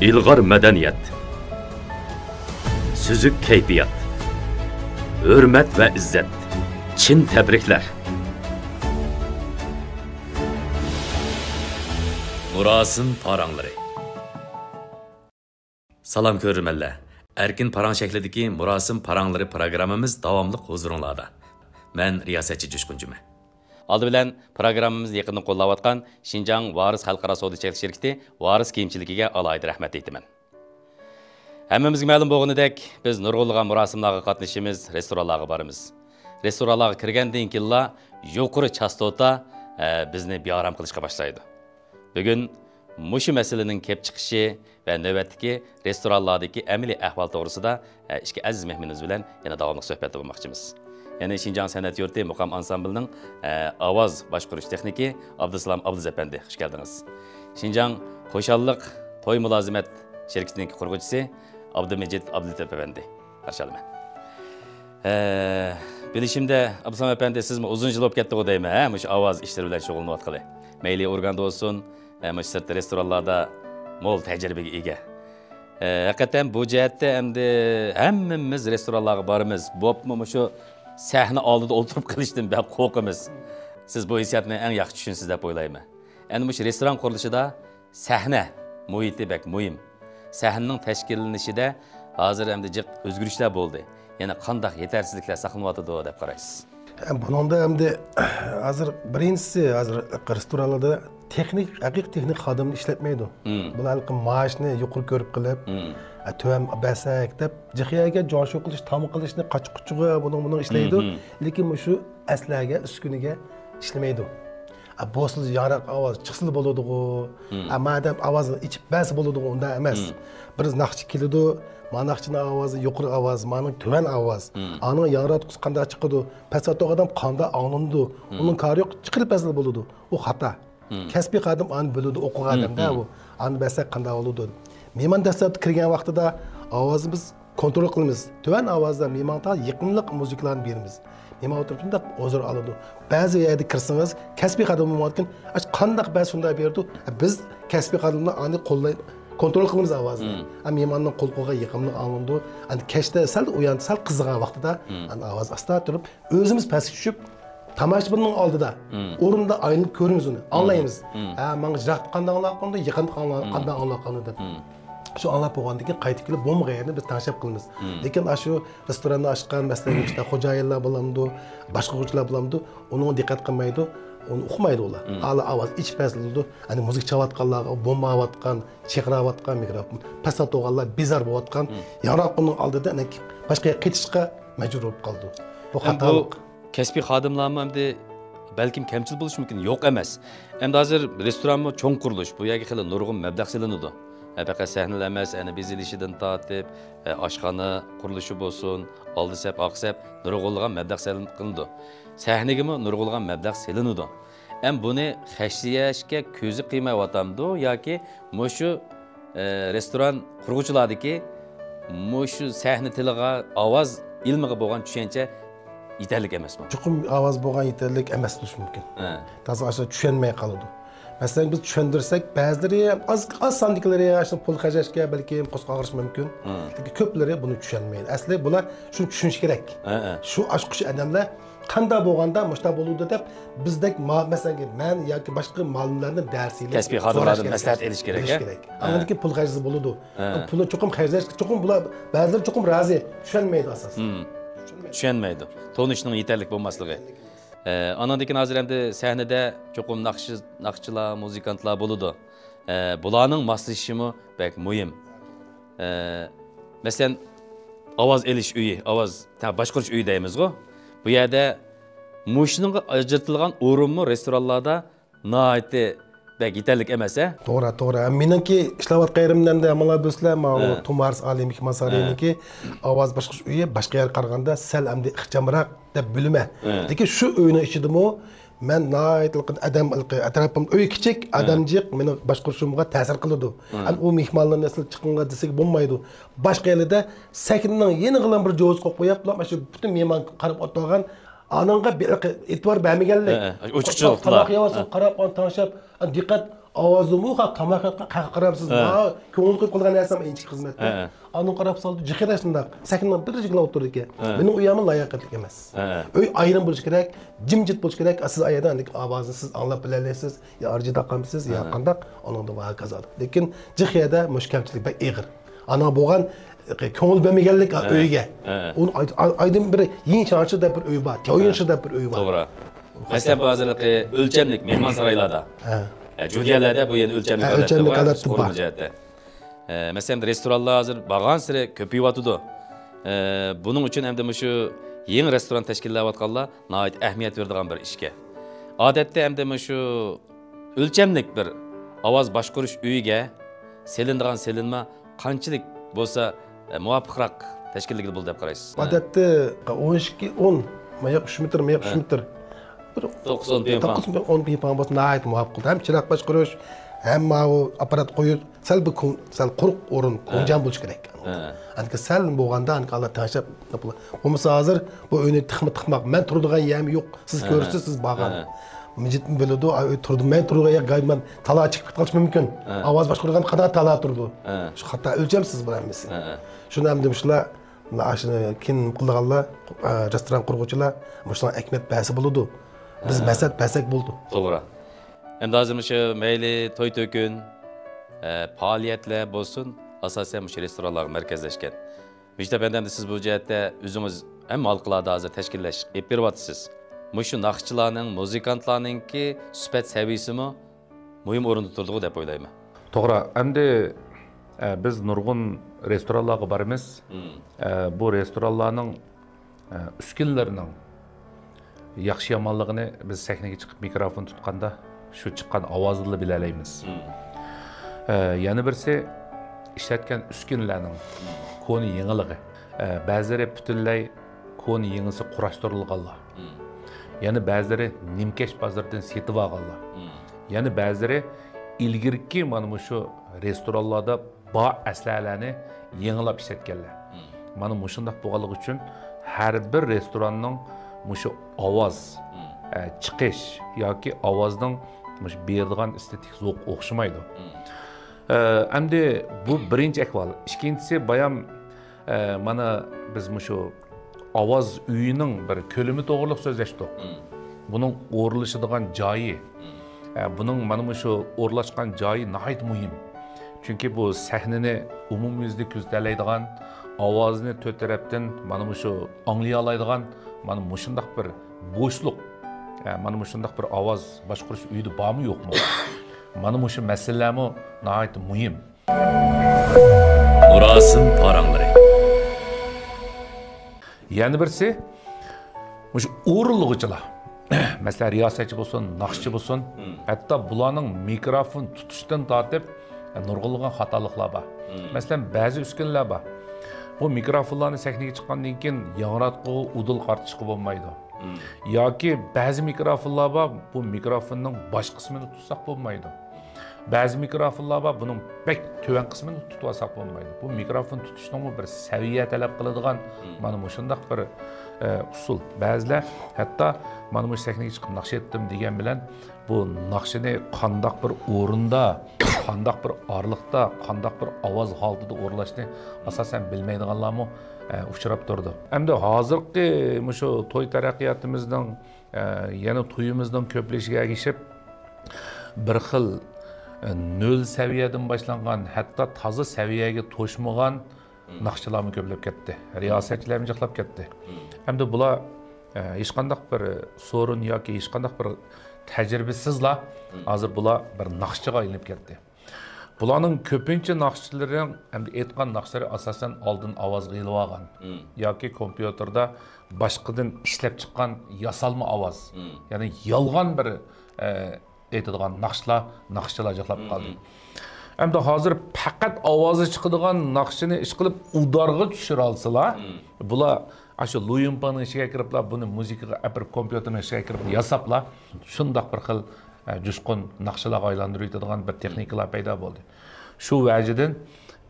İlgar medeniyet, süzük keyfiyat, hürmet ve izzet, Çin tebrikler. Murasım parangları. Salam körürmenler. Erkin parang şeklideki Murasım parangları programımız davamlıq huzurunlarda. Ben riyasetçi Coşkuncume. Aldı bilen programımız yakını qo'llayotgan Şinjan Varis Xalqaro Savdo şirketi Varis kiyimchiligiga alayda rahmat aytaman. Hammamizga ma'lum bo'lganidek, biz nurg'unlagan murosimlarga qatnashimiz, restoranlarga boramiz. Restoranlarga kirgandan keyinla yuqori chastota bizni beoram qilishga boshlaydi. Bugun mushu masalaning kelib chiqishi va navbatdagi restoranlardagi amaliy ahvol to'g'risida ikki aziz mehmonimiz bilan yana davomli suhbat bo'lmoqchimiz. Yani Şinjan Sanat Yurti Muqam Ansamblının ovoz boshqarish texniki Abdusalom Abduzafandi. Hoş geldiniz. Şinjan Xo'shalliq To'y mulozimat shirkatining qurg'uvchisi Abdumajid Abdulatif Efendi. Qarshi olaman. Bilishimda Abdusalom Efendi siz uzun yil bo'lib ketdi deymi, ha? Mush ovoz ishlari bilan shug'ullanayotgani. Mayli organda bo'lsin, mush sirt restoranlarda mo'l tajribaga ega. Haqiqatan bu jihatda endi hammamiz restoranlarga boramiz. Bo'pmi shu sahna oldida o'tirib qilishdan ben qo'rqamiz. Siz bu hissiyatni eng yaxshi tushunsiz deb o'ylayman. Endi mush restoran qurilishida sahna muhiti bek muhim. Sahnaning tashkillanishida hozir endi jiq o'zgarishlar bo'ldi. Yana qanday yetersizliklar saqlanayotdi deb qaraysiz? Buningda endi hozir birinchisi hozir restoranlarda haqiqiy texnik xodimni ishlatmaydi. Bularning maoshni yuqori ko'rib qilib, tuvam basak deb jihiyaga jo'shu qilish, tam qilishni qochquchug'i buning ishlaydi. Lekin shu aslaga, uskuniga ishlamaydi. Bo'siz yaraq ovoz chiqsil bo'ladi-ku. Madam ovoz ichib bas bo'ladi-ku, unda emas. Bir naqshi keladi, manaqchining ovozi yuqori ovoz, mening tuvan ovoz. Aning yaratqusi qanday chiqadi, pasatoq odam qanday anglandi. Uning kari yo'q, chiqilib basal bo'ladi. U xato. Kasbiy xodim ani biladi, o'qigan odamda bu. Ani basak qanday bo'ladi. Mehmon dastlabda kirgan vaqtida ovozimiz kontrol qilamiz. Tuvan ovozda mehmonga yaqinlik muzikalarni beramiz. Mehmon o'tiribda hozir oladi. Ba'zi yerda kirsangiz, kasbiy xodim bo'lgan, qanday bas shunday berdi. Biz kasbiy xodimni ani qo'llay kontrol qilamiz ovozni. Mehmonning qo'lqo'ga yaqinlik olindi. Ani kechda sal uyanib, sal qizigan vaqtida ani ovoz asta turib, o'zimiz pastga tushib tomoshabinning oldida o'rinda aylanib ko'ramiz uni, anglaymiz. Menga jirat qanday anglaqanda, yaqin qanday anglaqanda deb. Shu anglab bo'lgandan keyin qaytib kelib bo'lmagan yerni biz tanishib qilamiz. Lekin shu restoranni ochgan maslahatchilar, xo'jayinlar bo'lamdi, boshqaruvchilar bo'lamdi, uni diqqat qilmaydi, uni uqmaydi ular. Ala ovoz ich pasladi, ani muzik chalayotganlar, bombayotgan, chaqirayotgan mikrofon, pasat o'g'anlar bezar bo'layotgan, yaroqning oldida boshqa ketishga majbur bo'lib qoldi. Bu xatolik. Kasbiy xodimlarmi endi balkim kamchil bo'lishi mumkin, yo'q emas. Endi hozir restoranmi cho'ng qurilish, bu yerga xili nurg'un mablag' silinadi. Faqat sahnalar emas, ana bezilishidan tortib, oshxona qurilishi bo'lsin, oldi sap, oq sap nurg'unlagan mablag' silinadi. Sahnagami nurg'unlagan mablag' silinadi. Buni xashlashga ko'zi qiymayotgandi yoki mushu restoran quruvchilardagi mushu sahna tiliga, ovoz ilmiga bo'lgan tushuncha yeterli emasmi? Chuqur ovoz bo'lgan yeterli emas bo'lishi mumkin. Toza aşağı tushunmay qoladi. Masalan biz tushundirsak, ba'zilari az sondiklari ashuna pul xarajlashga balki qo'zg'alish mumkin. Lekin ko'plari buni tushunmaydi. Asli bular shuni tushunish kerak. Shu oshqush odamlar qanday bo'lganda mushta bo'ludi deb bizdek masalan men yoki boshqa ma'lumotlarni darsilar kasbiy xodimlardan maslahat olish kerak. Aniki pul xarajlab bo'ladi. Pulni chuqur xarajlash, chuqur bular ba'zilar chuqur razi tushunmaydi asosan. Tushunmaydi. Tonishning yeterli bo'lmasligi. Ondan keyin hozir endi sahnada cho'qim naqshchilar, muzikantlar bo'ladi. Bularning moslashishimi bek muhim. Masalan, ovoz elish uyi, ovoz boshqarish uyi deymiz-ku. Bu yerda mushning ajratilgan o'rinmi restoranlarda nihoyatda bek yeterli emas, a? To'g'ri. Meniki ishlayotgan yerimdan da amalar bo'lsa, mana Tumars Alim Hikmasariniki ovoz boshqarish uyi boshqa yerga qaraganda sal hamda ixchamroq deb bilma. Lekin shu uyning ichidami men nihoyatli adam atrofim uy kichik, odamjiq meni boshqarishimga ta'sir qiladi. U mehmonlar nasl chiqinga desak bo'lmaydi. Boshqa yerda sakinning yenigilan bir jo'z qo'yib, shu butun mehmon qarab o'tirgan ananga e'tibor bermaganlik. O'chiqchiliklar. Qarab, tanishib, diqqat ovozimni tomorqa qarabsiz. Ko'ngil qo'yib qolgan narsam inchi xizmatda. Аны qarab soldi, jiqida shundaq. Sakindan bir jiqla o'tirdi ekan. Mening uyamim layoqatli emas. Uy ayrim bo'lish kerak, jimjit bo'lish kerak. Siz ayada ovozni siz anglab bilalaysiz, yo arjida qamsiz, yo qandaq, oningda va kazalik. Lekin jiqida mushkamchilik bak ig'ir. Ana bo'lgan ko'ngil bermaganlik uyga. Uni aydan bir yinchonchi deb bir uy bor, joyinchi deb bir uy bor. To'g'ri. Masalan, ba'zilari o'lchamlik mehmonsaroylarda. Judiyalarda bu endi o'lchamlik qalatib bor. Masalan, restoranlar hozir bag'an siri ko'payyapti. Buning uchun hamda shu yangi restoran tashkillayotganlar nihoyat ahamiyat beradigan bir ishga. Odatda hamda shu o'lchamlik bir ovoz boshqarish uyiga selinadigan selinma qanchalik bo'lsa muvofiqroq tashkilligini bo'ldi deb qaraysiz. Odatda 10 mayoq 3 metr, mayoq 3 metr. 90 piypan bo'lsa nihoyat muvofiq. Ham chiroq boshqarish, hamma apparat qo'yib, sal quruq o'rin, ko'njam bo'lish kerak. Anki sal bo'lganda anki Alloh tashab bo'lmasa hozir bu uyni tiqmoq, men turadigan yam yo'q. Siz ko'rsiz, siz bag'an. Mijit biladi, turdim, men turgan gayman tala chiqib qolish mumkin. Ovoz boshqargan qadar tala turdi. Shu xato o'lchamsiz bilamsiz. Shuni ham demişlar, shuni kin qilganlar, restoran qurg'uvchilar, mushlar akmet basi bo'ladi. Biz masat basak bo'ldi. To'g'ri. Endi hozir shu mayli to'y to'kun, faoliyatlar bo'lsin, asosan shu restoranlar markazlashgan. Mujtab endi siz bu jihatda o'zingiz ham halqalarda hozir tashkillash olib beryapsiz. Mushu naqshchilarning, muzikantlarningki sifat saviyasimi muhim o'rinda turadi deb o'ylayman. To'g'ri. Endi biz nurg'un restoranlarga boramiz. Bu restoranlarning uskunlarining yaxshi yomonligini biz sahnaga chiqib mikrofon tutganda shu chiqqan ovozini bilalaymiz. Yana birisi ishlatgan uskunlarning koni yengiligi. Ba'zilari butunlay koni yengisi qurashtirilganlar. Yana ba'zilari nimkesh bozordan setib olganlar. Yana ba'zilari ilgirki mana shu restoranlarda bor aslalarni yengilab ishlatganlar. Mana shunday bo'lganligi uchun har bir restoranning mushu ovoz chiqish yoki ovozning mush beradigan estetik zo'q o'xshamaydi. Endi bu birinchi ahvol. Ikkinchisi bayam mana biz mushu ovoz uyining bir ko'lami to'g'riliq so'zlashdik. Buning o'rlashadigan joyi, buning mana shu o'rlashgan joyi nihoyat muhim. Chunki bu sahnani umumyuzlik ko'zlaydigan, ovozni to'rt tarafdan mana shu anglay oladigan mana shunday bir bo'shliq, mana shunday bir ovoz boshqarish uyida bormi yo'qmi? Mana shu masalalarmi nihoyat muhim. Murosim paranglari. Yana birisi shu o'rinlig'ichilar. Masalan, riyosatchi bo'lsin, naqshchi bo'lsin, hatto bularning mikrofon tutishdan tortib nurg'ulg'an xatoliklar bor. Masalan, ba'zi uskunlar bor. Bu mikrofonlarni sahnaga chiqqandan keyin yangratqu udul qartishga bo'lmaydi. Yoki ba'zi mikrofonlar bor, bu mikrofonning bosh qismini tutsak bo'lmaydi. Ba'zi mikrofonlar bor, buning bek to'van qismini tutib olsak bo'lmaydi. Bu mikrofon tutishning bir saviya talab qiladigan mana shunday bir usul. Ba'zilar hatto mana bu sahnaga chiqib naqsh etdim degan bilan bu naqshini qandoq bir o'rinda, qandoq bir orliqda, qandoq bir ovoz holatida o'rlashni asosan bilmaydiganlarmi uchrab turdi. Endi hozirgi shu to'y taraqqiyotimizning yana to'yimizning ko'plashiga ergishib bir xil nol saviyadan boshlangan, hatto toza saviyaga to'shmagan naqshchilarni ko'plab ketdi. Riyosatchilarni jiqlab ketdi. Endi bular hech qanday bir sorun yoki hech qanday bir tajribasizlar hozir bular bir naqshchiga aylanib ketdi. Bularning ko'pincha naqshchilarining endi aytgan naqshlari asosan oldin ovozga ilib olgan yoki kompyuterda boshqadan ishlab chiqqan yasalma ovoz, ya'ni yolg'on bir aytadigan naqshchilar jiqlab qoldi. Endi hozir faqat ovozi chiqadigan naqshini ish qilib udarga tushira olsalar, bular shu luyimpanning ichiga kiriblar, buni muzikaga bir kompyuterning ichiga kirib yasablar, shunday bir xil jushqun naqshlarga aylantiradigan bir texnikalar paydo bo'ldi. Shu vajidan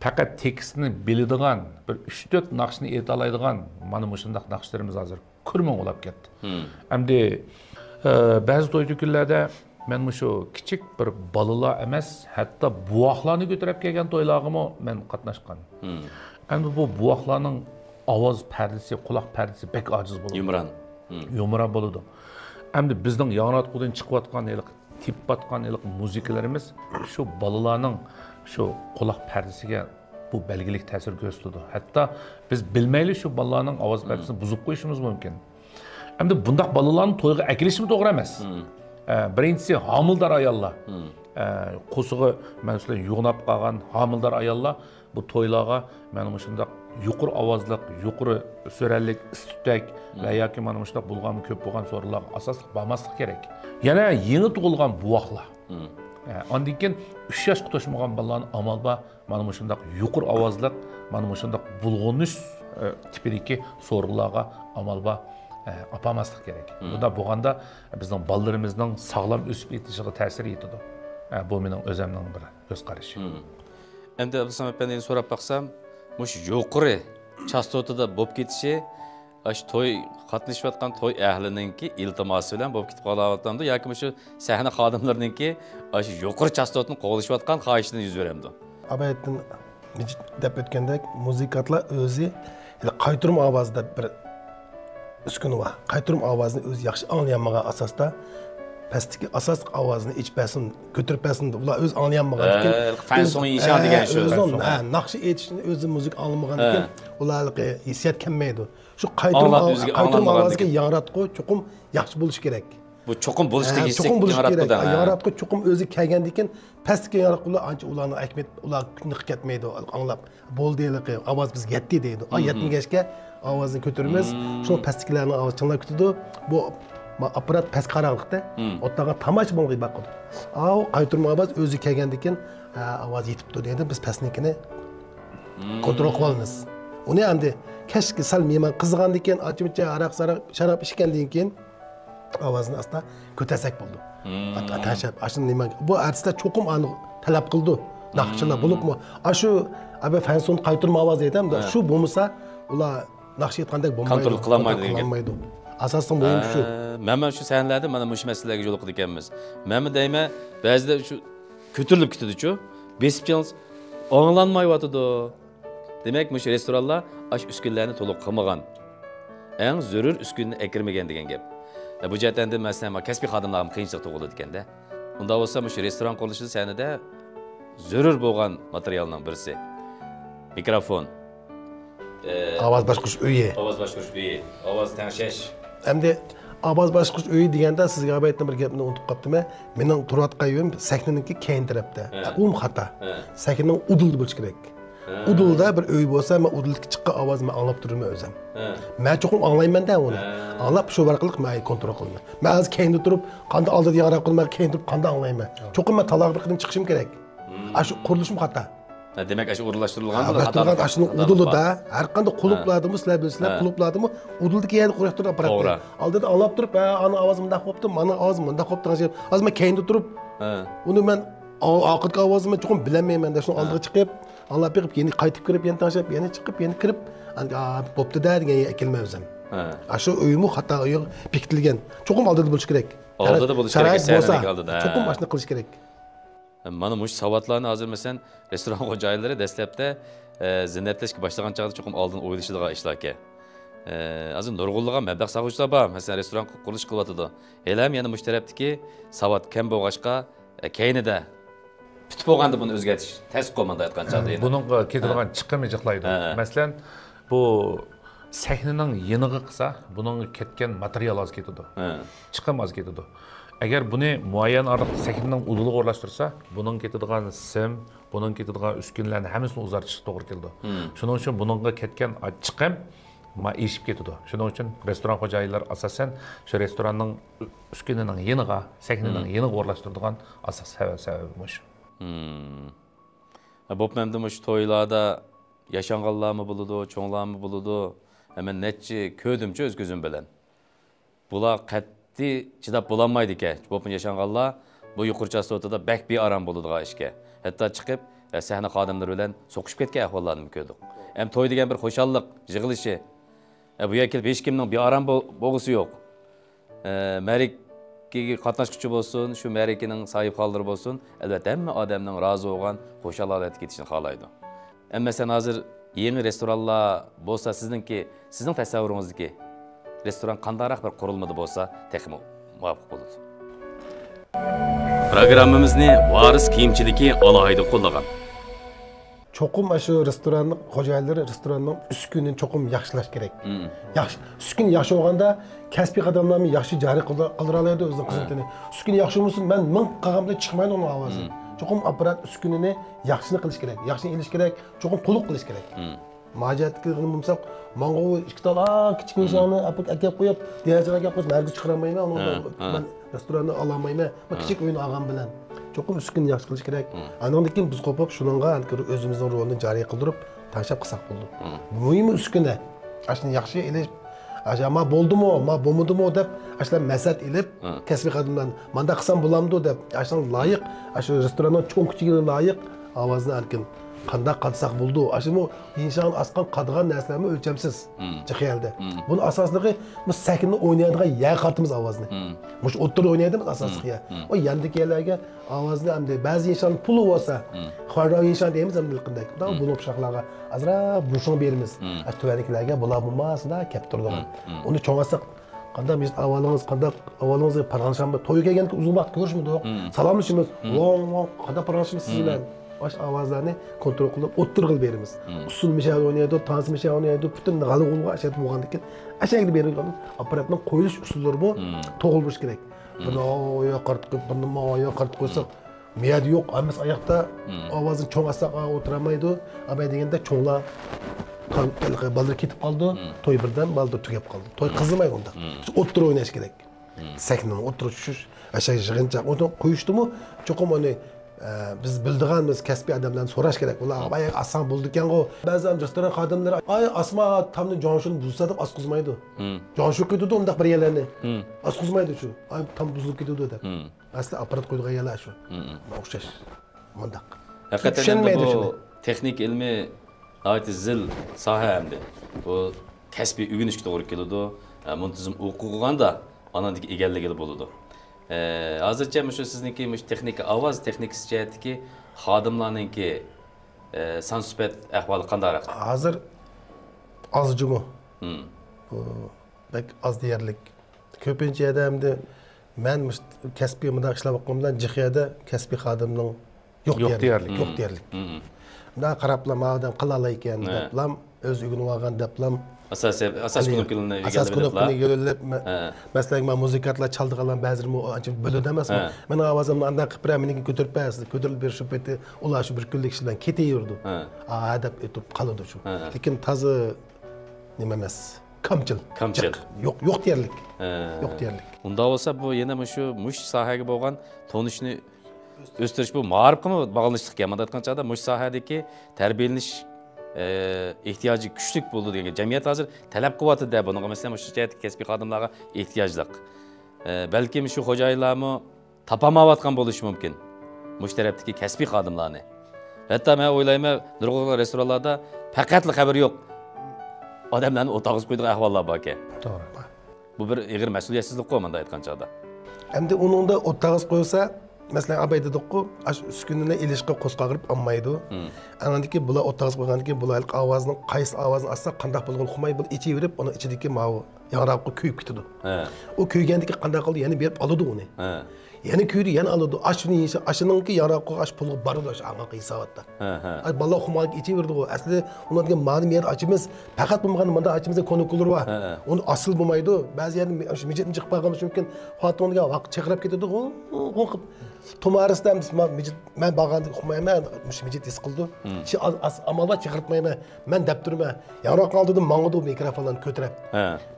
faqat tekstni biladigan bir 3-4 naqshni ayta oladigan mana shunday naqshlarimiz hozir kurmon bo'lib ketdi. Endi ba'zi to'y to'kunlarda men shu kichik bir balalar emas, hatto buvoqlarni ko'tarib kelgan to'ylarga men qatnashgan. Endi bu buvoqlarning ovoz pardasi, quloq pardasi bek ojiz bo'ladi. Yumran bo'ladi. Endi bizning yonatqudan chiqayotgan tipatgan muzikalarimiz shu balalarning shu quloq pardasiga bu belgilik ta'sir ko'rsatadi. Hatto biz bilmayli shu balalarning ovoz pardasini buzib qo'yishimiz mumkin. Endi bundaq balalarni to'yga akilishimi to'g'ri emas. Birinchisi homildor ayollar. Qo'sig'i mana shular yo'nab qolgan homildor ayollar bu to'ylarga mana shunday yuqori ovozli, yuqori so'rallik, istutak va yoki mana shunday bo'lgan ko'p bo'lgan so'rlarga asosli bo'lmaslik kerak. Yana yangi tug'ilgan buvoqlar. Ondan keyin 3 yoshga to'shmagan bolalarni amalba mana shunday yuqori ovozli, mana shunday bulg'onish tipidagi so'rlarga amalba apamaslik kerak. Bunda bo'lganda bizning balalarimizning sog'lom o'sib yetishiga ta'sir etadi. Bu mening o'zimning bir ko'z qarashim. Endi Abdusamad Efendi'ni so'rab baqsam, mush yuqori chastotida bo'lib ketishi, ash to'y qatnashayotgan to'y ahlininki iltimosi bilan bo'lib ketib qolayotgandi yoki shu sahna xodimlarininki ash yuqori chastotni qo'g'lashayotgan xohishidan yuz beramdi. Abayatdan deb o'tgandek, muzikantlar o'zi qaytirma ovozda bir uskuni va qaytirma ovozni o'zi yaxshi anglayolmagan asosda pastki asos ovozni ichpasin, ko'tirpasin, ular o'z anglayolmagan ekan. Fanson ishon degan shu. Naqshi aytishni o'zi muzik almagan ekan, ularga hissiyat kelmaydi. Shu qaytirma ovozga yangratqu cho'qim yaxshi bo'lish kerak. Bu cho'qim bo'lishda yangratqudan. Yangratqu cho'qim o'zi kelganda ekan, pastki yangratqular ancha ularni aytmaydi, ular kutni ketmaydi, anglab. Bo'ldi-liqi, ovoz bizga yetdi deydi. Yetmagachga ovozni ko'taramiz. Shu pastkilarni ovoz chinglab ketadi. Bu apparat past qarag'liqda o'tdaga tamash bo'lg'ay baqadi. Qaytirma ovoz o'zi kelgandan keyin ovoz yetibdi deydi. Biz pastnikini kontrol qilib olamiz. Uni endi kashki sal mehmon qizg'andan keyin ochimcha sharab ichgandan keyin ovozni asta ko'tarsak bo'ldi. Tashab, ashuni nima bu artistlar cho'qim aniq talab qildi. Naqshchilar bo'libmi? Shu fanson qaytirma ovoz aytamda, shu bo'lmasa ular naqsh aytgandek bo'lmaydi. Kontrol qilolmaydi. Asosan muhim shu. Mana shu sahnalarda mana shu masalalarga yo'liqdi ekanmiz. Mana deyman, ba'zida shu ko'tarilib ketadi-ku. Besib kelsa o'nglanmayotidi. Demak, shu restoranlar ash uskunlarni to'liq qilmagan. Eng zarur uskunni akirmagan degan gap. Bu jihatdan masalan, kasbiy xodimlarga qiyinchilik tug'iladi ekanda. Unda bo'lsa, shu restoran qurilishi sahnada zarur bo'lgan materialning birisi mikrofon, ovoz boshqarish uyi. Ovoz tangshash. Endi ovoz boshqarish uyi deganda sizga aytdim bir gapni unutib qolibdim. Mening turayotgan uyim sahnaninki keyin tarafda. U xato. Sahnaning udulda bo'lish kerak. Udulda bir uy bo'lsa, men uduldagi chiqqan ovozni anglab turibman o'zim. Men cho'qim anglayman-da uni. Anglab shu orqali men kontrol qilaman. Men hozir keyinda turib, qanday oldida yangrab qilmay, keyin turib qanday anglayman. Cho'qim men talog'liqdan chiqishim kerak. Shu qurilishim xato. Demak, shu o'rinlashtirilganda xatolar ashuni udulida har qanday quluplardimi, sizlar bilsizlar, quluplardimi udulda keyin qo'yib apparat. Oldida anglab turib, ana ovoz bunday qilibdi, mana ovoz bunday qilibdi. Hozir men keyinda turib, uni men oxirgi ovozimni cho'qim bilmayman-da, shuni oldiga chiqib, anglab berib, yana qaytib kirib, yana tanishib, yana chiqib, yana kirib, bo'pti-da degan kelmay o'zim. Shu uyimi xato uy bekitilgan. Cho'qim oldida bo'lish kerak. Oldida bo'lish kerak, sahnaning oldida. Cho'qim mashina qilish kerak. Mana mush savatlarni hozir masalan restoran xo'jayinlari dastlabda zinnatlashga boshlagan chog'da cho'qim oldin o'ylashadigan ishlar ekan. Hozir nurg'unligan mablag' sag'uvchilar bor, masalan restoran qurilish qilyotdi. Elam yana mush tarafdagi savat kam bo'lg'achqa keyinida bitib bo'lganda buni o'zgartish tez qo'manda aytgan chog'da endi. Buning keladigan chiqqan jiqlaydi. Masalan, bu sahnaning yeniga qilsa, buning ketgan material oz ketadi. Chiqqan oz ketadi. Agar buni muayyan ariq sahnaning uduliga o'rlashtirsa, buning ketadigan sim, buning ketadigan uskunlarni hammasini o'zgartirish to'g'ri keldi. Shuning uchun buningga ketgan chiqqan eshib ketadi. Shuning uchun restoran xo'jayinlar asosan shu restoranning uskunining yeniga, sahnaning yeniga o'rlashtiradigan asos sababi shu. Bo'pmamda shu to'ylarda yashanganlarmi bo'ladi, cho'nglarmi bo'ladi. Hemen netçi köydümçü öz gözüm bilen. Bular qatti chidab bo'lolmaydi ekan. Bo'pin yashanganlar bu yuqori chastotada bek bir aram bo'ladigan ishga. Hatto chiqib sahna xodimlari bilan so'qishib ketgan ahvollarni ko'rdik. Ham to'y degan bir xo'shallik, yig'ilishi. Bu yerga kelib hech kimning bir aram bo'lg'isi yo'q. Marik qatnaşqıcı bolsun, şu mərəkənin sahibxanları bolsun, əlbəttə hamma adamның razı olğan, xoşal halətə ketişini xalaydı. Əmmə sən hazır yeni restoranlar bolsa sizning təsəvvürünüzdəki restoran qandayroq bir qurilmada bolsa, texmi muvafiq bo'ladi. Programmamizni varis kiyimchiligi alohida qo'llagan. Çokum şu restoranın xo'jayinlari restoranning uskunini çokum yaxshilash kerak. Yaxshi, uskun yaxshi bo'lganda kasbiy qadamlarni yaxshi joriy qildira oladi o'zining xizmatini. Uskun yaxshi bo'lsin, men ming qilganimda chiqmaydi uning ovozi. Çokum apparat uskunini yaxshini qilish kerak. Yaxshini ilish kerak, çokum to'liq qilish kerak. Majatga bo'lsak, menga ikki tala kichik insonni akab qo'yib, derajaga akab qo'yib, marga chiqaramayman, men restoranni ololmayman. Men kichik o'yin olgan bilan çokum üskünü yaxshi qilish kerak. Andan keyin biz qo'pib shuningga o'zimizning rolni joriy qildirib, tashlab qilsak bo'ldi. Muhimi uskuna. Ashuni yaxshi elish, ama bo'ldimi, ma bo'lmadimi deb, ashlar masat elib, kasbiy xodimlarni menda qilsam bo'lamdi deb, ashlar loyiq, shu restoranning cho'ng kichigiga loyiq ovozni erkin qanday qilsak bo'ldi. Ashimo inson asqan qadgan narsalarni o'lchamsiz jiqyaldi. Buni asosligi biz sakinni o'ynaydigan yer qartimiz ovozni. Mush o'ttirib o'ynaydimiz asosiy yer. O yandikilarga ovozni hamda ba'zi inson puli bo'lsa, xayro inson deymiz hamda qanday. Buni o'xshaqlarga azroq bushun beramiz. Tuvaliklarga bular bo'lmaslar, kep turdigan. Uni cho'ng'asak qanday biz avvalingizga paranshamba to'yga kelganda uzun vaqt ko'rishmidik. Salomlashimiz, "Voy, qanday paranshimiz siz bilan?" Baş avazlarını kontrol qilib o'ttirg'il beramiz. Usul misha o'ynaydi, tans misha o'ynaydi, butun g'alg'ulga ashad bo'lgandan ashagini berilgan apparatning qo'yilish usullari bu to'g'ri bo'lishi kerak. Buni oyoq qartib, buni oyoq qartib qo'ysak, miyad yo'q, hammasi oyoqda ovozini cho'ng'asak o'tiramaydi. Abay deganda cho'nglar baldir ketib qoldi, to'y birdan baldir tugab qoldi. To'y qizimaydi unda. O'ttirib o'ynash kerak. Saknin o'ttirib tushish, ashag yig'incha o'tib qo'yishdimi, cho'qim uni biz bildiğimiz kasbiy adamlardan so'rash kerak. Ular "Ay, asan bo'ldi ekan-ku." Ba'zan restoran xodimlari "Ay, asma tamni jonshuni buzsa deb asquzmaydi." Jonshu ketdi undaq bir yerlarni. Asquzmaydi shu. Ay, tam buzilib ketdi deb. Asli apparat qo'ydigan yerlar shu. O'xshash. Mundaq. Haqiqatan bu texnik ilmi ayet zil soha hamdi. Bu kasbiy o'rganishga to'g'ri keladi. Muntazam o'qiganda anandagi egalligi bo'ladi. Hozircha shu sizniki texnika ovoz texnikasi jihatdagi xodimlarningki son sifat ahvoli qandayroq? Hozir ozjimi. Bak az deyarlik. Ko'pincha odamda men kasbiy mundaq ishlab o'qimdan jihiyada kasbiy xodimning yo'q deyarlik. Bunda qarablar ma'dan qilala ekan deblam, o'z uyini olgan deblam. Asas kunukini yolilib, masalan, men muzikantlar chaldiganlar ba'zilar ancha bo'ladi emasmi? Men ovozimni anday qilib beraman, meniki ko'tarib bersin, ko'tarilib berish paytda ular shu bir kunlik ish bilan ketaverdi. Deb aytib qoladi shu. Lekin toza nima emas, kamchil. Yo'q deyarlik. Yo'q deyarlik. Unda bo'lsa bu yana shu mush sohaga bo'lgan tonishni o'stirish bu ma'rifga bog'lanishlik ham aytgan chog'da mush sohadagi tarbiyalanish ehtiyacı güçlük buldu diye. Cemiyet hazır talep kuvveti de bunun. Mesela şu cihaz kesbi kadınlara ihtiyaclık. Belki şu hocaylarımı tapamavatkan buluş mümkün. Müşterekteki kesbi kadınlarını. Hatta ben oylayayım nurgullar restoranlarda fakatlı haber yok. Adamların otağız koyduğu ahvallar bak ki. Doğru. Bu bir ağır mesuliyetsizlik koymanda aytkan çağda. Hem de onun da otağız koysa mesela abay dedik-ku, üskününe ilişki qo'zg'alib olmaydi. Anandaki bular o'tag'iz qo'ygandiki, bularlik ovozning qaysi ovozni asla qanday bo'lgan xumay bil ichaverib, uni ichidagi mavi yangroqqa kuyib ketadi. O kuygandiki qanday qildi, yana berib oladi uni. Yana kuydi, yana oladi. Ashininki yangroqqa ash pulga boradi o'sha anga hisobotda. Balla xumayga ichaverdi u. Asli ularga ma'lum yer ochimiz, faqat bo'lmagan menda ochimizda konukulur bor. Uni asl bo'lmaydi. Ba'zi yerda mijitni chiqib qolganishi mumkin. Xotinga vaqt chaqirib ketadi, qo'qib Tomarisdan biz men bag'anda uxmayman, mijit his qildi. Amalda chaqirtmayman. Men deb turman. Yangroq oldim, mang'idi mikrofonlarni ko'tarib.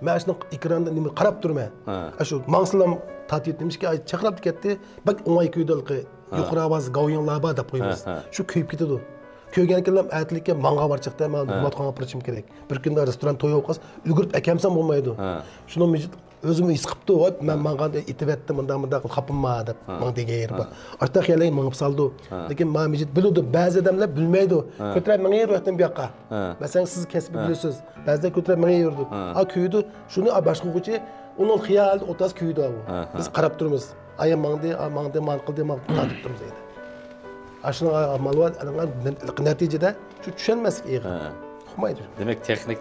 Men shuni ekranda nima qarab turman. Shu mangsilam tatiyat demişki chaqirib ketdi. Bak o'ngay kuydilqi yuqori ovoz go'yinlar deb qo'yamiz. Shu kuyib ketadi. Kuygan kelam atlikka manga bor chiqdi. Men hurmatxona qilishim kerak. Bir kunda restoran to'y o'qas, ulgurib akamsam bo'lmaydi. Shuni mijit o'zimni his qilibdi, men manganda itibatdim, bunda qapimma deb men degan bor. Ashta xiyalay mangib saldi. Lekin men mijit biladi, ba'zi odamlar bilmaydi. Ko'tarib menga yerdan bu yoqqa. Masalan siz kasb bilasiz. Ba'zida ko'tarib menga yerdi. Kuydi, shuni boshqa o'quvchi Onun xiyal otaz kuydu bu. Biz qarab turmiz. Ay mangdi, man qildi, man tatib turmiz edi. Aşının amalı neticede şu düşenmez ki. Uqmaydi. Demek texnik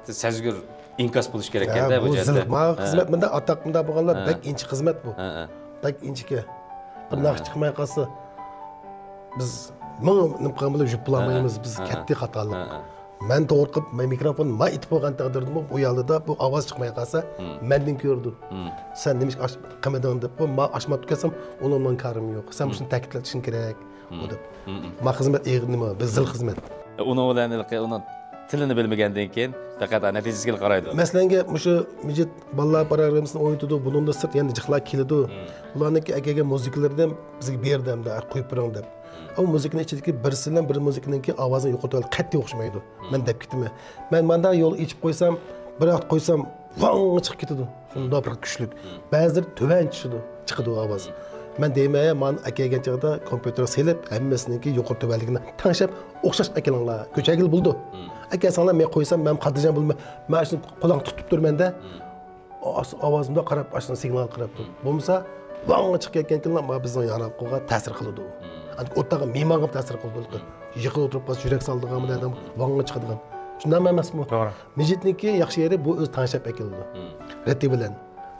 sezgür inkas buluş gereken Ya de bu bu jette. zilma xizmet menda atak menda bo'lganlar bek inchi xizmat bu. Bek inchiki. Bir naqsh chiqmay qolsa biz ming nimqa bilib jupulamaymiz, biz katta xatolik. Men to'g'ri qilib mikrofon ma itib qo'ygan taqdirda bu yo'lda bu ovoz chiqmay qolsa mendan ko'rdi. Sen nima qilmading deb ma ochmab tugasam undan karim yo'q. Sen shuni ta'kidlashing kerak. Bu deb. Ma xizmat egri nima? Biz zil xizmat. Uni bilan uni tilini bilmagandan keyin faqat natijasiga qaraydi. Masalan, shu mijit bolalar programmasini o'yitadi, buningda sirt yana jiqlar keladi. Ularniki akaga muzikalardan bizga berdimda, qo'yib turing deb. O muzikani ichidagi birisi bilan bir muzikaniki ovozini yo'qotib qat'iy o'xshamaydi. Men deb ketdim. Men manda yo'l ichib qo'ysam, bir vaqt qo'ysam, vang chiqib ketadi. Shunda bir kuchlik. Ba'zilar tuvan chiqadi ovoz. Men deymay, men akaga chig'da kompyuter selib, hammasiniki yuqori tuvanligini tanishib, o'xshash akalanglar. Ko'chagil bo'ldi. Aka sana men qo'ysam, men qaddijan bilmay, men shuni qo'lang tutib turmanda, ovozimda qarab, ashuni signal qarab tur. Bo'lmasa, vang chiqib ketgan kunlar bizning yaroqqa ta'sir qiladi. O'ttaga me'morga ta'sir qildi. Yiqilib o'tirib qolsa, yurak soldigan odam vangga chiqadigan. Shundan emasmi? To'g'ri. Mijitniki yaxshi yeri bu o'z tanishib akildi. Rati bilan.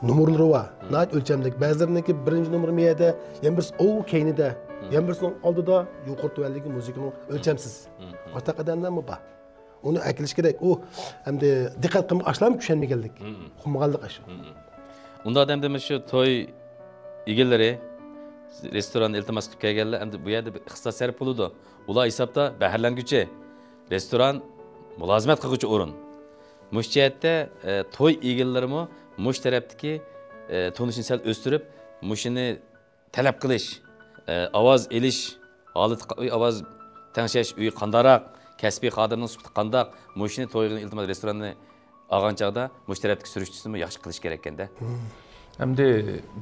Numurlari va nayt o'lchamlik. Ba'zilariniki birinchi numur miyada, yana birisi o keynida, yana birisi oldida yuqori tuvanligi muzikaning o'lchamsiz. Boshqa odamlarmi bor? Uni akilish kerak. U hamda diqqat qilib ashlam tushunmaganlik. Qilmaganlik shu. Unda odamda shu to'y egallari restoranda iltimos qilib kelganlar, endi bu yerda ixtisos sarf bo'ladi. Ular hisobda bahrlanguchi restoran mulozimat qiluvchi o'rin. Mush jihatda to'y egallarimi mush tarafdagi tonishni sal o'stirib, mushini talab qilish, ovoz elish, ovoz tangshash uyi qandaroq, kasbiy xodimning sifati qandoq, mushini to'yga iltimos restoranni olgan chog'da mush tarafdagi surishchisini yaxshi qilish kerak ekanda. Endi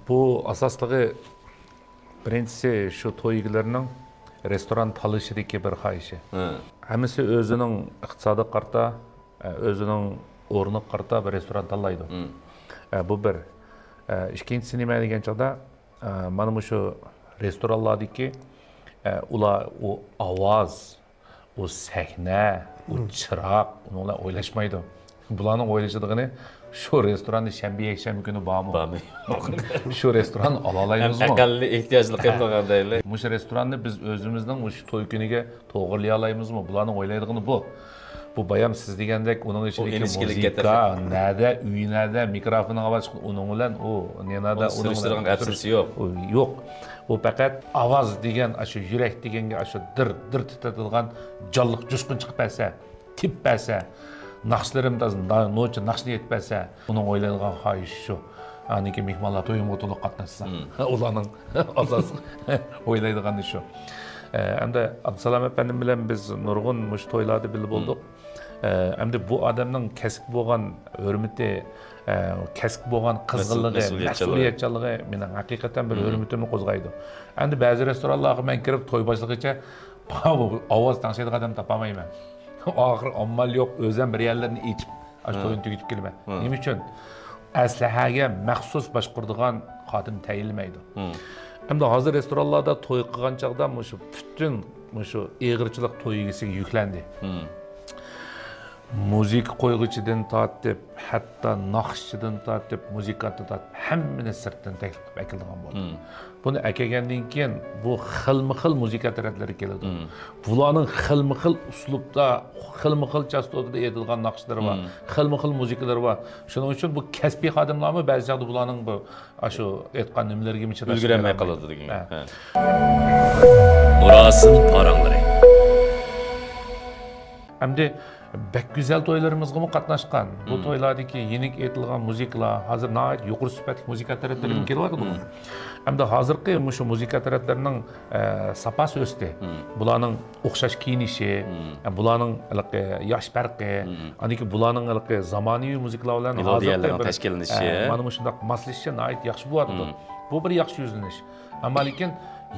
bu asosligi birinchisi shu to'y egalarining restoran tanlashidagi bir xohishi. Hammasi o'zining iqtisodiy qarta, o'zining o'rni qarta bir restoran tanlaydi. Bu bir. Ikkinchisi nima degan chog'da, mana shu restoranlardagi ular o ovoz, o sahna, o chiroq, ular o'ylashmaydi. Bularning o'ylashidigini shu restoranni shanba yakshanba kuni bormi? Shu restoran ola olaymizmi? Aqalli ehtiyojli qilib qo'ygandaylar. Shu restoranni biz o'zimizning shu to'y kuniga to'g'rilay olaymizmi? Bularning o'ylaydigini bu. Bu bayam siz degandek uning ichidagi muzika, nada, uynada, mikrofonni ovoz chiqib, uning bilan u nenada surishtirgan asosisi yo'q. Yo'q. U faqat ovoz degan, shu yurak deganga shu dir titadigan jonliq jo'shqin chiqib bo'lsa, tip bo'lsa, naqshlarimda nocha naqshni yetmasa, uning o'ylaydigan xohishi shu. Aniki mehmonlar to'yimga to'liq qatnashsa, ularning asosiy o'ylaydigani shu. Endi Abdusalom apandim bilan biz nurg'un mush to'ylarda bilib bo'ldik. Endi bu odamning kasb bo'lgan hurmati, kasb bo'lgan qizg'inligi, mas'uliyatchanligi meni haqiqatan bir hurmatimni qo'zg'aydi. Endi ba'zi restoranlarga men kirib to'y boshlag'icha ovoz tanishadigan odam topamayman. Oxir ommal yo'q, o'zim bir yerlarni ichib, to'yni tugatib kelman. Nima uchun? Aslahaga maxsus boshquradigan xodim tayinlanmaydi. Endi hozir restoranlarda to'y qilgan chog'da shu butun shu eg'irchilik to'y egasiga yuklandi. Müzik qo'yg'ichidan tortib, hatto naqshchidan tortib, muzikantdan tortib, hammani sirtdan taklif qilib akilgan bo'ldi. Buni akagandan keyin bu xilma-xil muzika taraflari keladi. Bularning xilma-xil uslubda, xilma-xil chastotida aytilgan naqshlari bor, xilma-xil muzikalar bor. Shuning uchun bu kasbiy xodimlarmi ba'zi joyda bularning bu shu aytgan nimalarga michilib ulgurmay qoladi degan. Murosim paranglari. Hamda bek güzel to'ylarimizga qatnashgan. Bu to'ylardagi yenik aytilgan muzikalar hozir nihoyat yuqori sifatli muzika taraflariga kelyapti. Hamda hozirgi shu muzika taraflarining sapasi o'sdi. Bularning o'xshash kiyinishi, bularning yosh farqi, aniki bularning zamonaviy muzikalar bilan hozirgi tashkillanishi, mana shunday moslashishi nihoyat yaxshi bo'lyapti. Bu bir yaxshi yuzlanish. Ammo lekin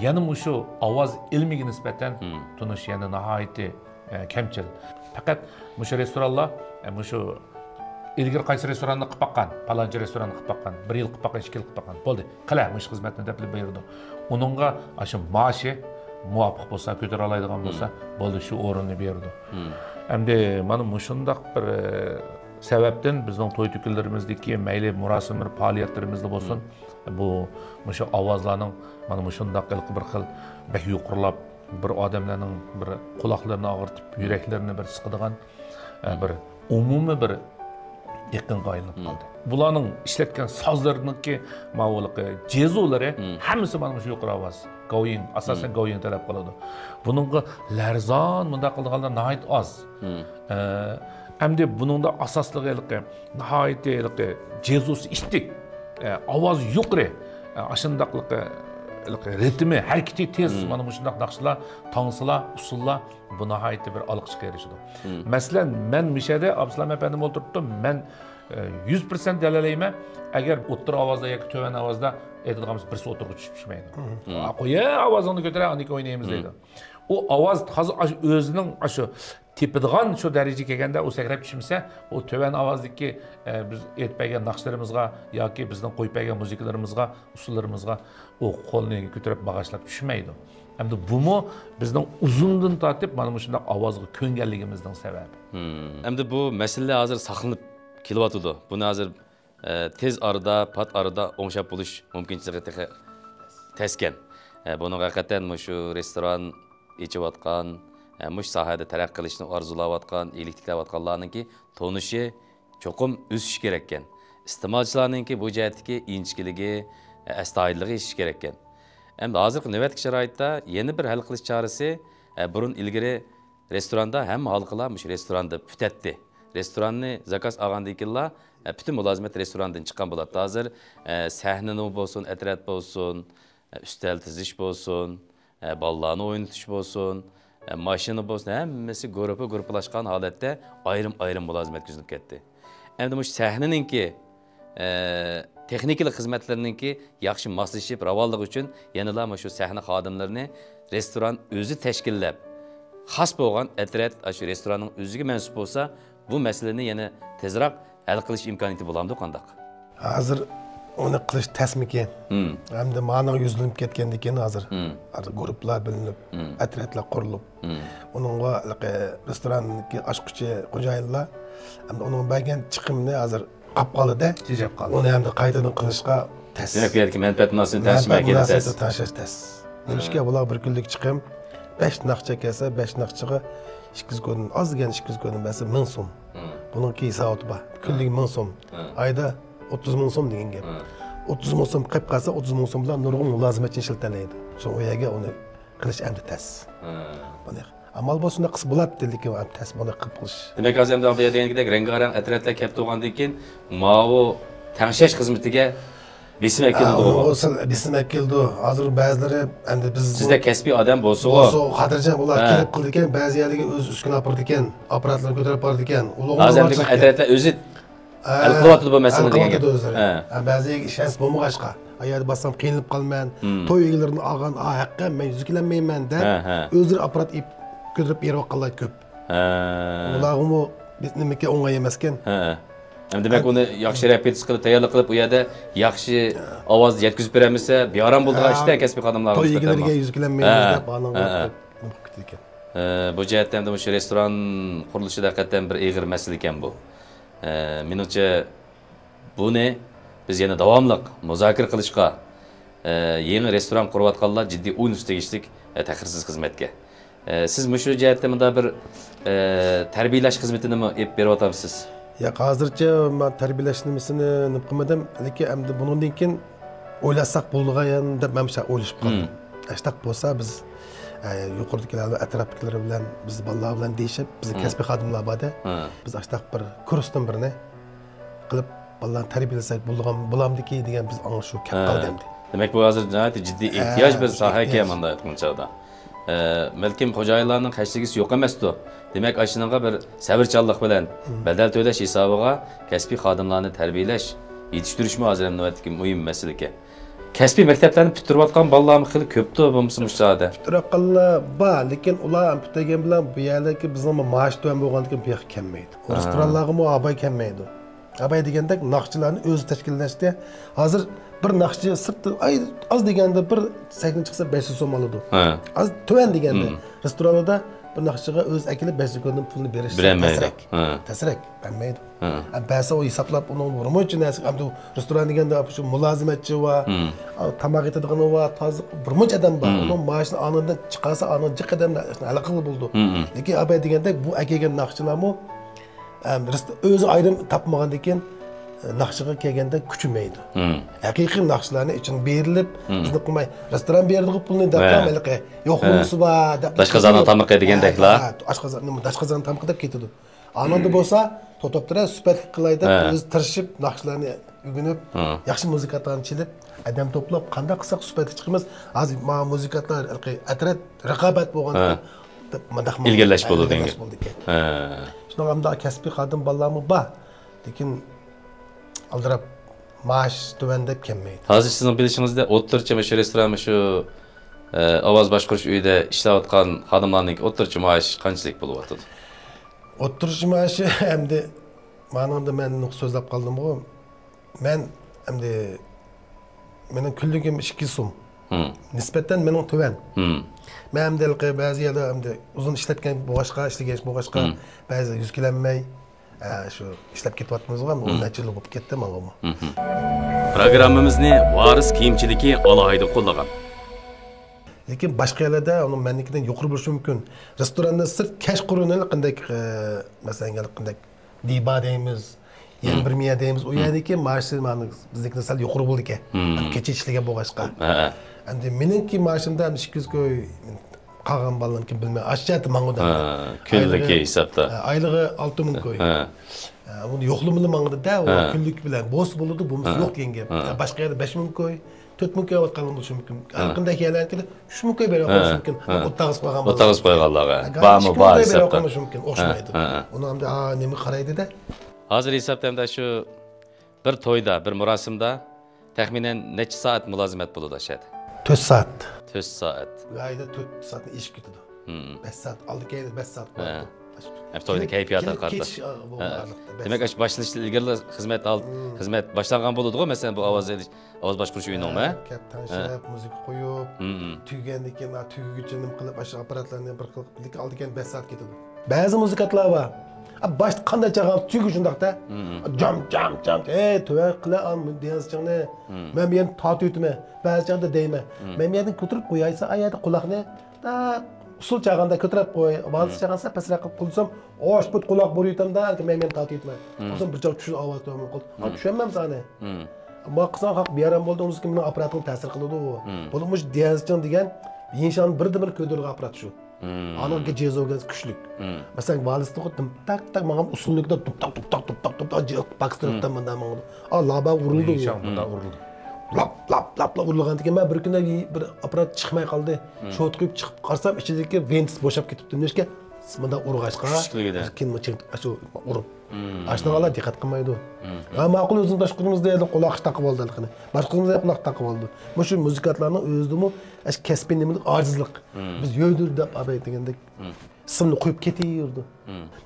yana shu ovoz ilmiga nisbatan tunish yana nihoyat kamchil. Faqat shu restoranlar shu ilgari qaysi restoranni qilib baqqan, palonchi restoranni qilib baqqan, 1 yil qilib baqqan, 2 yil qilib baqqan. Bo'ldi. Qila, mush xizmatni deb buyurdi. Uningga shu maoshi muvofiq bo'lsa, ko'tara oladigan bo'lsa, bo'ldi, shu o'rinni berdi. Endi mana mushundaq bir sababdan bizning to'y to'kinlarimizdagi mayli murosim faoliyatlarimizda bo'lsin, bu mushu ovozlarning mana mushundaq bir xil bek yuqurlab bir odamlarning bir quloqlarini og'ritib, yuraklarini bir siqadigan bir umumiy bir yaqinga aylanib qoldi. Bularning ishlatgan sozlariniki ma'lumki jezolari hammasi mana shu yuqori ovoz. Go'yin, asosan go'yin talab qiladi. Buningga larzon bunda qilganlar nihoyat oz. Hamda buningda asosligi nihoyat jezosi ishtik. Ovoz yuqori. Ashundaqligi ritmi, harakati tez, mana shundaq naqshlar, tangslar, usullar bu nihoyat bir olqish erishdi. Masalan, men mishada Abdusalom apandim o'tiribdim, men 100% dalalayman, agar o'ttir ovozda yoki to'van ovozda aytadiganimiz birsi o'tirib tushmaydi. Qo'ya ovozini ko'tarib, aniki o'ynaymiz deydi. O ovoz hozir o'zining shu tepidigan shu darajaga kelganda u sakrab tushmasa, u to'van ovozdagi biz aytpagan naqshlarimizga yoki bizning qo'ypagan muzikalarimizga, usullarimizga u qo'lni ko'tarib bag'ishlab tushmaydi. Hamda bumi bizning uzundan tortib mana shunday ovozga ko'nganligimizning sababi. Hamda bu masala hozir saqlanib kelyapti. Buni hozir tez arada, pat arada o'ngshab bo'lish mumkinchiligi taskan. Buni haqiqatan shu restoran ichayotgan, mush sohada taraqqiy qilishni orzulayotgan, iliktiklayotganlarningki tonishi cho'qim o'sish kerak ekan. Iste'molchilarningki bu jihatdagi inchikiligi, astoydilligi ishish kerak ekan. Endi hozirgi navbatdagi sharoitda yana bir hal qilish chorasi burun ilgari restoranda hamma xalqlar mush restoranda putatdi. Restoranni zakaz olgandikinlar butun mulozimat restorandan chiqqan bo'ladi. Hozir sahnani bo'lsin, atrat bo'lsin, ustal tizish bo'lsin, ballarni o'ynatish bo'lsin, mashina bo'lsin, hammasi guruhlashgan holatda ayrim mulozimat ko'zinib ketdi. Endi mush sahnaninki texnik xizmatlarninki yaxshi moslashib ravonligi uchun yanada shu sahna xodimlarini restoran o'zi tashkillab, xos bo'lgan atrat shu restoranning o'ziga mansub bo'lsa, bu masalani yana tezroq hal qilish imkoniyati bo'lamdi qandaq? Hozir uni qilish tasmikan. Hamda ma'noga yuzlanib ketgandan keyin hozir guruhlar bilinib, atratlar qurilib, uningga restoranniki ochquchi xo'jayinlar hamda uning bergan chiqimni hozir olib qoldi-da, tejab qoldi. Uni hamda qaytadan qilishga tas. Demak, bu yerga manfaat munosabatini tashlash tas. Nimishga bular bir kunlik chiqim 5 naqcha kelsa, 5 naqchaga 200 kun, ozgina 200 kun bo'lsa 1000 so'm. Buningki hisobi bor. Kunlik 1000 so'm. Oyda 30 ming so'm degan gap. 30 ming so'm qilib qolsa, 30 ming so'm bilan nurg'un mulozimatni ishlatadi. Shu o'yaga uni qilish endi tas. Buni amal bo'lsa qilsa bo'ladi, lekin tas buni qilib qilish. Demak, hozir endi bu degandek rangarang atratlar kelib turgandan keyin ma'vo tangshash xizmatiga besim keldi. Besim keldi. Hozir ba'zilari endi biz sizda kasbiy odam bo'lsa, xotirjam ular kelib qildi ekan, ba'zi yerlarga o'z uskuna olib ekan, apparatlar ko'tarib bordi ekan. Hozir atratlar o'zi hal qilyapti bu masalani degan gap. Ba'zi ishans bo'lmag'achqa. Agar basam qiynalib qolman, to'y egalarini olgan haqqa men yuzlanmayman deb o'zlari apparat ko'tarib berayotganlar ko'p. Ularmi nimaga o'ng'ay emas ekan. Demak, uni yaxshi repetitsiya qilib, tayyorlik qilib, u yerda yaxshi ovoz yetkazib beramizsa, bearam bo'ladigan ishda kasbiy xodimlar to'y egalariga yuzlanmaymiz deb ekan. Bu jihatdan ham shu restoran qurilishida haqiqatan bir og'ir masala ekan bu. Menimcha buni biz yana davomli muzokara qilishga, yangi restoran qurayotganlar jiddiy o'yin tegishlik ta'xirsiz xizmatga. Siz shu jihatda bunda bir tarbiyalash xizmatini olib beryapsiz? Ya hozircha men tarbiyalash nimasini qilmadim, lekin endi bundan keyin o'ylasak bo'lgan deb men o'ylashib qoldim. Ashtaq bo'lsa biz yuqoridagilar atrofdagilar bilan biz bolalar bilan deyishib, bizning kasbiy xodimlar borda, biz ashtaq bir kursdan birini qilib bolalarni tarbiyalasak bo'lamdiki degan biz ana shu kelib qoldi. Demak, bu hozir jiddiy ehtiyoj bir soha ekan menda aytgancha. Balkim xo'jayinlarning qashligisi yo'q emasdi. Demak, ashunga bir sabrchanlik bilan badal to'lash hisobiga kasbiy xodimlarni tarbiyalash, yetishtirishmi hozir ham navbatdagi muhim masala ekan. Kasbiy maktablarni bitirayotgan bolalarmi xil ko'pdi bo'lmasa mushtada. Bitirayotganlar bor, lekin ular bitirgan bilan bu yerdagi bizning maosh to'g'ri bo'lgandan keyin bu yoq kelmaydi. Restoranlarga mu abay kelmaydi. Abay degandek naqshchilarni o'zi tashkillashdi. Hozir bir naqshchi sirtda az deganda bir sahna chiqsa 500 so'm oladi. Az tuvan deganda restoranda bir naqshchiga o'z akili 500 so'mdan pulni berish tasrak bermaydi. Ba'zi o hisoblab uni urmoqchi narsa, hamda restoran deganda shu mulozimatchi va tamoq etadigan va toza birmuncha odam bor. Uning maoshini anidan chiqarsa anidan jiqadan hal qilib bo'ldi. Lekin abay degandek bu akagan naqshchilarmi o'zi ayrim topmagandan keyin naqshga kelganda kuchmaydi. Haqiqiy naqshlarni uchun berilib, bizni qilmay restoran berdiği pulni daqamaliqi yo'qolsa va Daşqazonning tamoqi degandeklar. Daşqazonning tamoqi deb ketadi. Ananda bo'lsa, to'toptira sifatli qilaydi, o'zi tirishib naqshlarni o'rganib, yaxshi muzikantlarni chelib, adam to'plab qanday qilsak sifatli chiqamiz. Hozir ma muzikantlar atrat raqobat bo'lganda ilgallash bo'ldi dengi. Shunga hamda kasbiy xodim bolalarmi bor. Lekin aldirab maash tuvandab kelmaydi. Hozir sizning bilishingizda o'ttircha shu restoran shu ovoz boshqarish uyida ishlayotgan xodimlarning o'ttircha maosh qanchalik bo'lyapti? O'ttircha maashi hamda meningda men so'zlab qoldim-ku. Men hamda mening kunligim 2 so'm. Nisbatan mening tuvan. Men hamda ba'zi yerda hamda uzun ishlatgan boshqa ishlagan boshqa ba'zi yuzkilanmay shu ishlab ketyapmiz-ku, u necha yil bo'lib ketdi menga. Programmamizni varis kiyimchiligi alohida qo'llagan. Lekin boshqa yerlarda uni mennikidan yuqori bo'lishi mumkin. Restoranda sirt kash quruni qanday masalan qanday diba deymiz, yana bir miya deymiz. U yerdagi maoshi biznikidan sal yuqori bo'ldi ekan. Kecha ishlagan bo'lg'achqa. Endi meningki maoshimda 200 ko'y qolgan bolalarniki bilmay ashchati mang'uda. Kunlik hisobda. Oylig'i 6000 ko'y. Buni yo'qlimini mang'uda o kunlik bilan bo's bo'ladi, bo'lmasa yo'q degan gap. Boshqa yerda 5000 ko'y 4000 ko'y otqan bo'lishi mumkin. Qanday kelardi? 3000 ko'y bera olish mumkin. O'ttag'iz qo'ygan bo'ladi. O'ttag'iz qo'yganlarga. Barmi bor hisobda. Mumkin, o'xshamaydi. Uni hamda nima qaraydi-da? Hozir hisobda shu bir to'yda, bir murosimda taxminan necha soat mulozimat bo'ladi ashadi? 4 soat. 4 soat. Ayda 4 soatni ishib ketadi. 5 soat, oldi keldi 5 soat bo'ladi. To'yda kayfiyatga qarab. Demak, ash boshlashdan ilgari xizmat xizmat boshlangan bo'ladi-ku, masalan, bu ovoz boshqarish uyiningmi? Tanishib, muzika qo'yib, tugagandan keyin tugaguncha nima qilib, ash apparatlarni bir qilib, oldi keldi 5 soat ketadi. Ba'zi muzikantlar bor. Boshda qanday chaqirib tugu shundaqda. Jam, tuva qila olmaydi deyasizchangni. Men men tatiytmi? Ba'zi chaqda deyman. Men yerdan ko'tarib qo'yaysa, ayada quloqni usul chaqanda ko'tarib qo'y. Ba'zi chaqansa pasroq qilib qo'ysam, osh put quloq bo'riytamda, men tatiytman. O'zim bir joy tushib ovoz to'g'ri qilib. Tushunmam seni. Ammo qilsam haq beram bo'ldi, o'zi kimning apparatini ta'sir qiladi u. Bo'lmuş deyasizchang degan inson birdan-bir ko'dirgan apparat shu. Anonga jezoga kuchlik. Masalan, valisda tak tak mangam usullikda tak pakstiribdan menda mangam. Laba urildi. Bunda urildi. Lap urilgandan keyin men bir kunda bir apparat chiqmay qoldi. Shot qo'yib chiqib qarsam ichidagi ventis bo'shab ketibdi. Nechka? Menda urg'achqa. Keyin shu urib. Ashnalar diqqat qilmaydi. Ma'qul o'zing tashqimizda edi quloq taqib oldi qani. Boshqamizda quloq taqib oldi. Shu muzikantlarning o'zidimi ash kasbiy nimalik ojizlik. Biz yo'ydir deb aytgandek ismni qo'yib ketaverdi.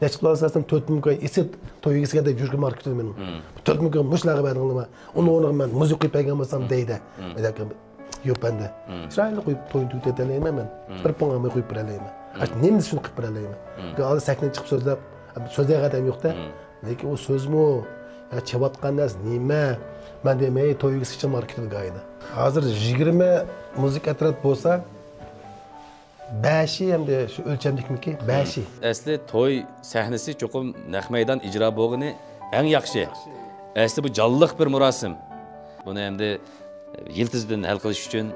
Necha plasasdan 4000 ko'y esit to'yisiga deb yurgan marketda men. 4000 ko'y mushlaga berganman. Uni o'rniga men muzik qo'yib bergan bo'lsam deydi. Lekin yo'q benda. Chiroyli qo'yib to'yni tutalayman men. Bir ponga qo'yib beralayman. Ash nimni shuni qilib beralayman. Hozir sahnaga chiqib so'zlab adam yo'qda. Lekin u so'zmi chavotgan narsa nima? Men demay to'yga için marketga ayda. Hozir 20 muzik atrat bo'lsa, 5 hamda shu o'lchamlikniki 5. Asli to'y sahnasi cho'qim naq maydon ijro bo'lgani eng yaxshi. Asli bu jonliq bir murosim. Buni endi yiltizdan hal qilish uchun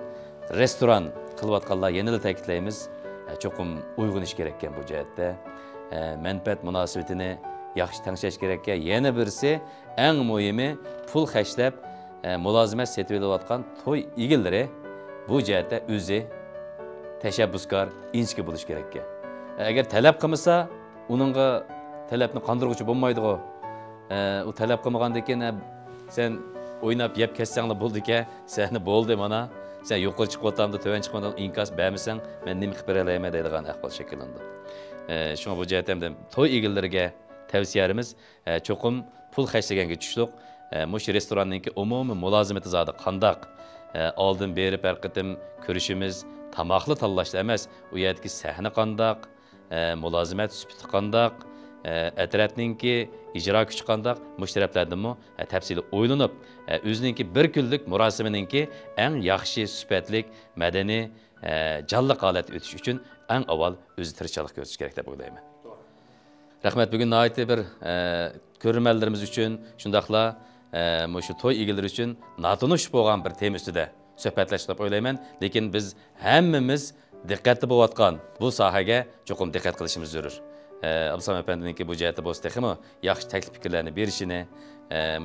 restoran qilayotganlar yana ta'kidlaymiz. Cho'qim uyg'un ish kerak ekan bu jihatda. Manfaat munosabatini yaxshi tangshlash kerak ekan. Yana birisi eng muhimi pul xashlab mulozimat setib olayotgan to'y egillari bu jihatda o'zi tashabbuskor, inchki bo'lish kerak ekan. Agar talab qilmasa, uningga talabni qondiruvchi bo'lmaydi-ku. U talab qilmagandan keyin sen o'ynab yeb ketsanglar bo'ldi-ku, seni bo'ldi mana. Sen yuqori chiqib o'tamda, to'van chiqib inkas bermasang, men nima qilib beralayman deydigan ahvol shakllandi. Shunga bu jihatdan to'y egillariga tavsiyamiz cho'qim pul xərcləyəngə düşdük. Muş restoranninki umumi mulazimati zodi qandaq oldin berib har qitim ko'rishimiz tamoqli tanlashda emas, u yerdagi sahna qandaq, mulazimat sifati qandaq, atrofninki ijro kuchi qandaq, mush taraflardanmi tafsili o'ylanib, o'zininki bir kunlik murosimininki eng yaxshi sifatlik madaniy jonli holat o'tish uchun eng avval o'zi tirishchilik ko'rsatish kerak deb o'ylayman. Rahmat, bugun nihoyatda bir ko'rmanlarimiz uchun shundaqla shu to'y egalari uchun notanish bo'lgan bir tema ustida suhbatlashib deb o'ylayman, lekin biz hammamiz diqqatli bo'layotgan bu sohaga cho'qim diqqat qilishimiz zarur. Abdusalam apandininki bu jihatda bo'lsa texmi yaxshi taklif fikrlarni berishini,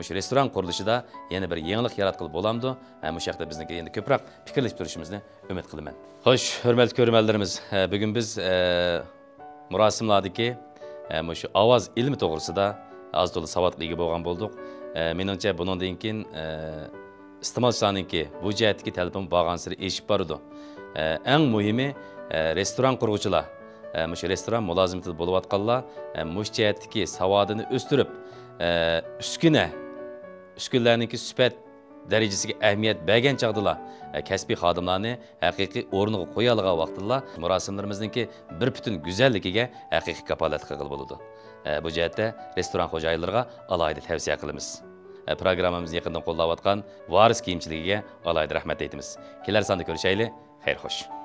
shu restoran qurilishida yana bir yangilik yaratqili bo'lamdi. Shu yoqda bizniki endi ko'proq fikrlashib turishimizni umid qilaman. Xo'sh, hurmatli ko'rmanlarimiz, bugun biz murosimlardagi shu ovoz ilmi to'g'risida az to'la savodga ega bo'lgan bo'ldik. Menimcha bundan keyin iste'molchilarningki bu jihatdagi talabi borgan sari eshib boradi. Eng muhimi restoran quruvchilar, shu restoran mulozimatida bo'layotganlar mush jihatdagi savodini o'stirib, uskunlarningki sifat darajasiga ahamiyat bergan chog'dalar kasbiy xodimlarni haqiqiy o'rniga qo'ya olgan vaqtda murosimlarimizningki bir butun go'zalligiga haqiqiy kapolat qilib bo'ladi. Bu jihatda restoran xo'jayinlariga alohida tavsiya qilamiz. Programmamizni yaqindan qo'llayotgan Varis kiyimchiligiga alohida rahmat aytamiz. Kelar sonda ko'rishaylik. Xayr xo'sh.